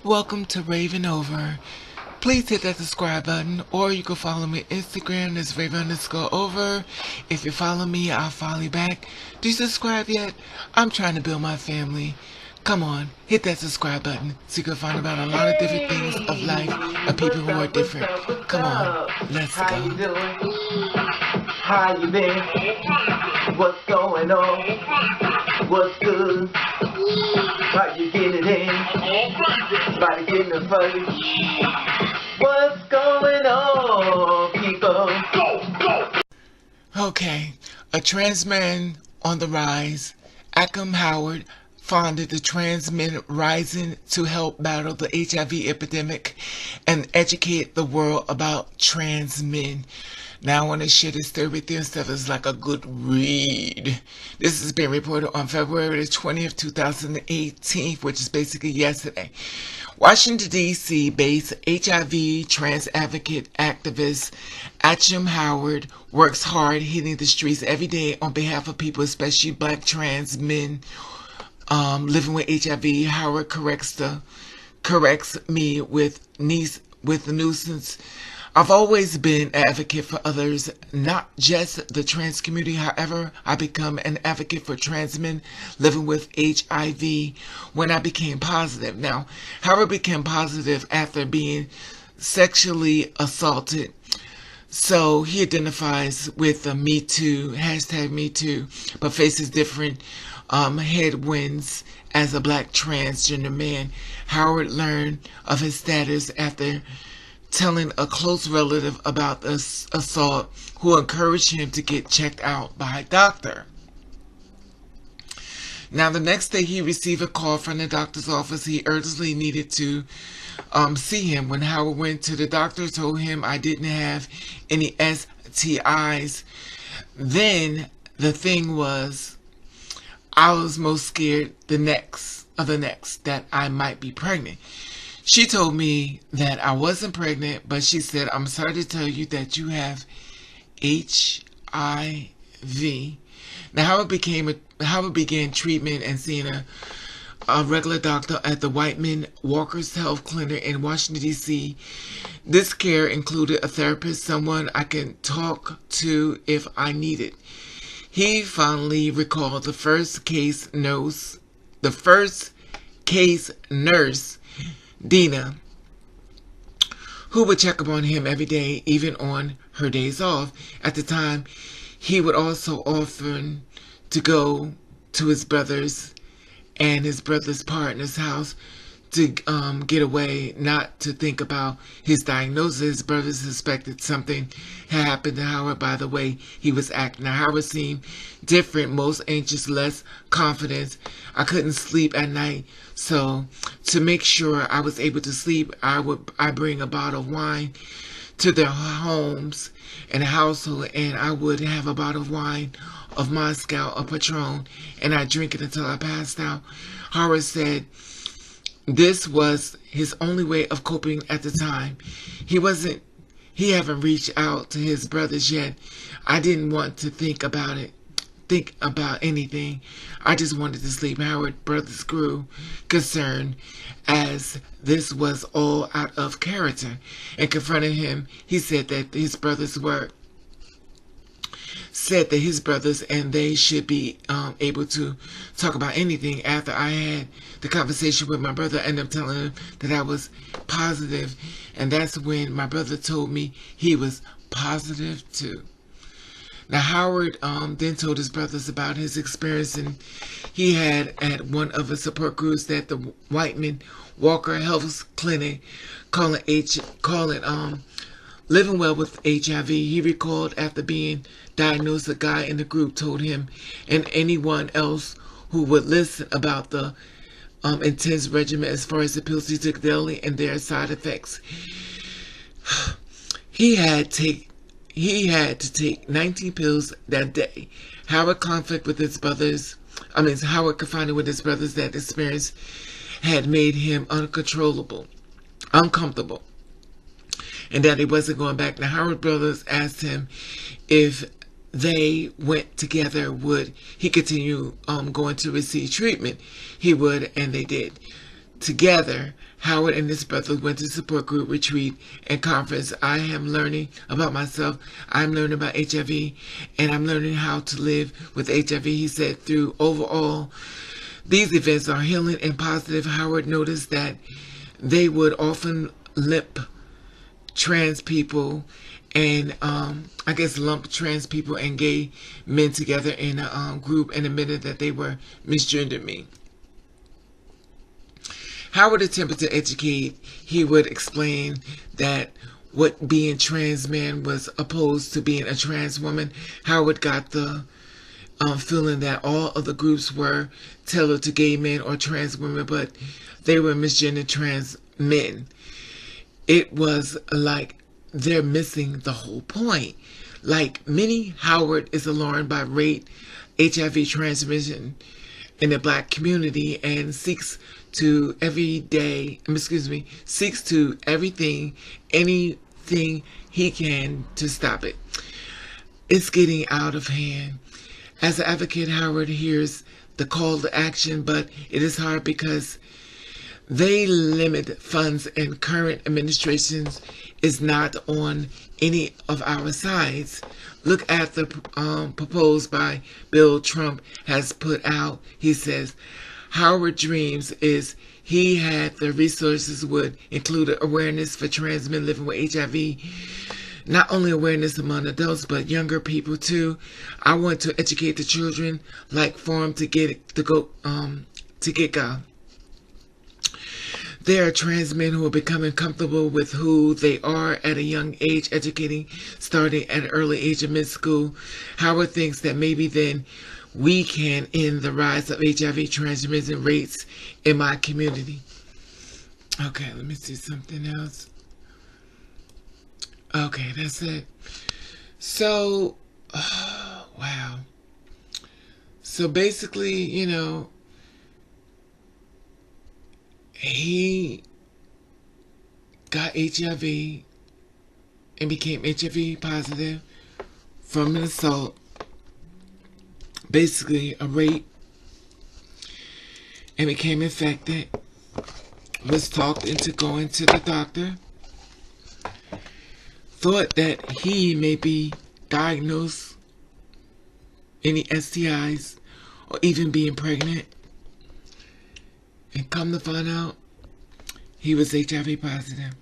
Welcome to Raven Over. Please hit that subscribe button, or you can follow me on Instagram. That's Raven_over. If you follow me, I'll follow you back. Do you subscribe yet? I'm trying to build my family. Come on, hit that subscribe button so you can find about a lot of different things of life of people who are different. Come on, let's go. How you doing? How you been? What's going on? What's good? How you getting in? About to get in the fight. What's going on, people? Okay, a trans man on the rise. Achim Howard founded the Trans Men Rising to help battle the HIV epidemic and educate the world about trans men. Now I want to share this story with you and stuff. It's like a good read. This has been reported on February the 20th, 2018, which is basically yesterday. Washington, D.C. based HIV trans advocate activist Achim Howard works hard hitting the streets every day on behalf of people, especially black trans men living with HIV. Howard corrects me with the nuisance. I've always been an advocate for others, not just the trans community. However, I become an advocate for trans men living with HIV when I became positive. Now, Howard became positive after being sexually assaulted. So he identifies with the Me Too, #MeToo, but faces different headwinds as a black transgender man. Howard learned of his status after telling a close relative about the assault, who encouraged him to get checked out by a doctor. Now, the next day he received a call from the doctor's office. He urgently needed to see him. When Howard went to the doctor, told him I didn't have any STIs. Then the thing was, I was most scared the next that I might be pregnant. She told me that I wasn't pregnant, but she said, I'm sorry to tell you that you have HIV. Now, Howard began treatment and seeing a regular doctor at the White Men Walker's Health Clinic in Washington, D.C. This care included a therapist, someone I can talk to if I need it. He finally recalled the first case nurse, Dina, who would check upon him every day, even on her days off. At the time, he would also often to go to his brother's and his brother's partner's house to get away, not to think about his diagnosis. His brother suspected something had happened to Howard by the way he was acting. Now, Howard seemed different, most anxious, less confident. I couldn't sleep at night, so to make sure I was able to sleep, I bring a bottle of wine to their homes and household, and I would have a bottle of wine of Moscow or Patron, and I drink it until I passed out. Howard said this was his only way of coping at the time. He haven't reached out to his brothers yet. I didn't want to think about anything. I just wanted to sleep. Howard's brothers grew concerned as this was all out of character, and confronting him, he said that his brothers and they should be able to talk about anything. After I had the conversation with my brother, I ended up telling him that I was positive, and that's when my brother told me he was positive too. Now, Howard then told his brothers about his experience, and he had at one of the support groups at the White Men Walker Health Clinic, calling living well with HIV. He recalled after being diagnosed, a guy in the group told him and anyone else who would listen about the intense regimen as far as the pills he took daily and their side effects. He had to take 19 pills that day. Howard conflicted with his brothers. Howard confided with his brothers that experience had made him uncomfortable, and that he wasn't going back. Now, Howard brothers asked him if they went together, would he continue going to receive treatment? He would, and they did. Together, Howard and his brother went to support group retreat and conference. I am learning about myself. I'm learning about HIV, and I'm learning how to live with HIV. He said, through overall, these events are healing and positive. Howard noticed that they would often lump trans people and I guess lump trans people and gay men together in a group and admitted that they were misgendered me. Howard attempted to educate. He would explain that what being trans man was opposed to being a trans woman. Howard got the feeling that all of the groups were tailored to gay men or trans women, but they were misgendered trans men. It was like they're missing the whole point. Like many, Howard is alarmed by rate HIV transmission in the black community and seeks to anything he can to stop it. It's getting out of hand. As an advocate, Howard hears the call to action, but it is hard because they limit funds and current administrations is not on any of our sides. Look at the proposed by Bill Trump has put out. He says, Howard dreams is he had the resources would include awareness for trans men living with HIV. Not only awareness among adults, but younger people too. I want to educate the children, like for them to get go. There are trans men who are becoming comfortable with who they are at a young age, educating starting at an early age of mid-school. Howard thinks that maybe then we can end the rise of HIV transmission rates in my community. Okay, let me see something else. Okay, that's it. So, wow. So basically, you know, he got HIV and became HIV positive from an assault, basically a rape, and became infected, was talked into going to the doctor, thought that he may be diagnosed any STIs or even being pregnant, and come to find out he was HIV positive.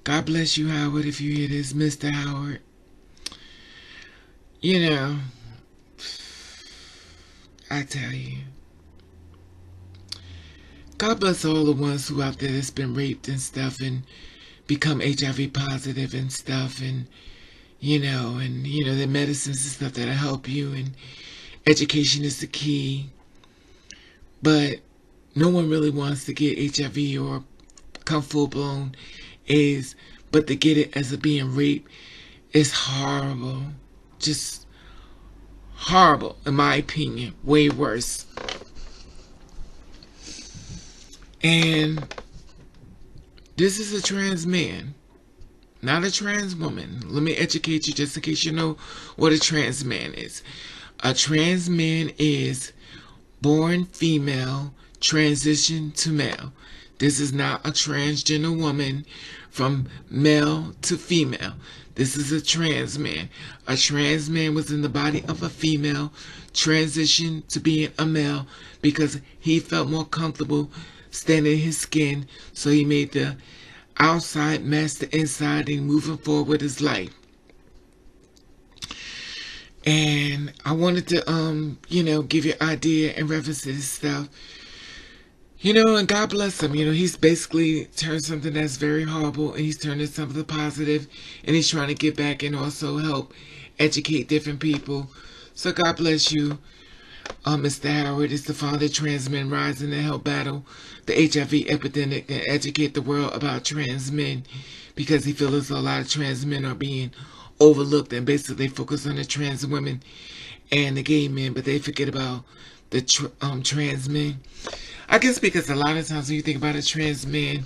God bless you, Howard, if you hear this, Mr. Howard. You know, I tell you, God bless all the ones who out there that's been raped and stuff and become HIV positive and stuff, and you know, the medicines and stuff that'll help you, and education is the key. But no one really wants to get HIV or become full-blown AIDS, but to get it as a being raped is horrible. Just horrible, in my opinion. Way worse. And this is a trans man, not a trans woman. Let me educate you just in case you know what a trans man is. A trans man is born female, transition to male. This is not a transgender woman from male to female. This is a trans man. A trans man was in the body of a female, transitioned to being a male because he felt more comfortable standing in his skin, so he made the outside match the inside and moving forward with his life. And I wanted to, give you an idea and reference to this stuff. And God bless him. He's basically turned something that's very horrible, and he's turned it something positive, and he's trying to get back and also help educate different people. So God bless you, Mr. Howard. Is the founder of Trans Men Rising to help battle the HIV epidemic and educate the world about trans men, because he feels a lot of trans men are being overlooked, and basically they focus on the trans women and the gay men, but they forget about the trans men. I guess because a lot of times when you think about a trans man,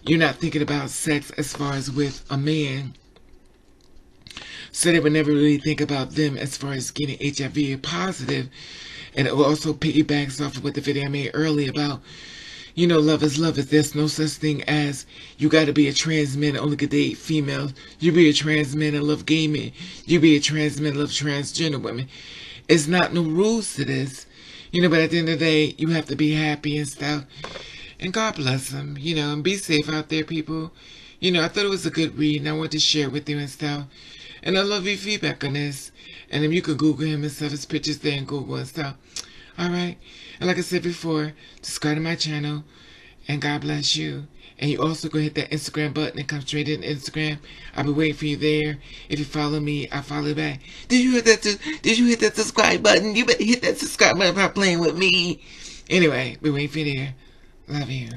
you're not thinking about sex as far as with a man, so they would never really think about them as far as getting HIV positive. And it also piggybacks off of what the video I made earlier about, you know, love is love. There's no such thing as you got to be a trans man and only get to date females. You be a trans man and love gay men. You be a trans man and love transgender women. It's not no rules to this. You know, but at the end of the day, you have to be happy and stuff. And God bless them, you know, and be safe out there, people. You know, I thought it was a good read, and I wanted to share it with you and stuff. And I love your feedback on this. And if you could Google him and stuff, his pictures there in Google and stuff. Alright? And like I said before, subscribe to my channel, and God bless you. And you also go hit that Instagram button and come straight in Instagram. I'll be waiting for you there. If you follow me, I'll follow back. Did you hit that subscribe button? You better hit that subscribe button if you're playing with me. Anyway, be waiting for you there. Love you.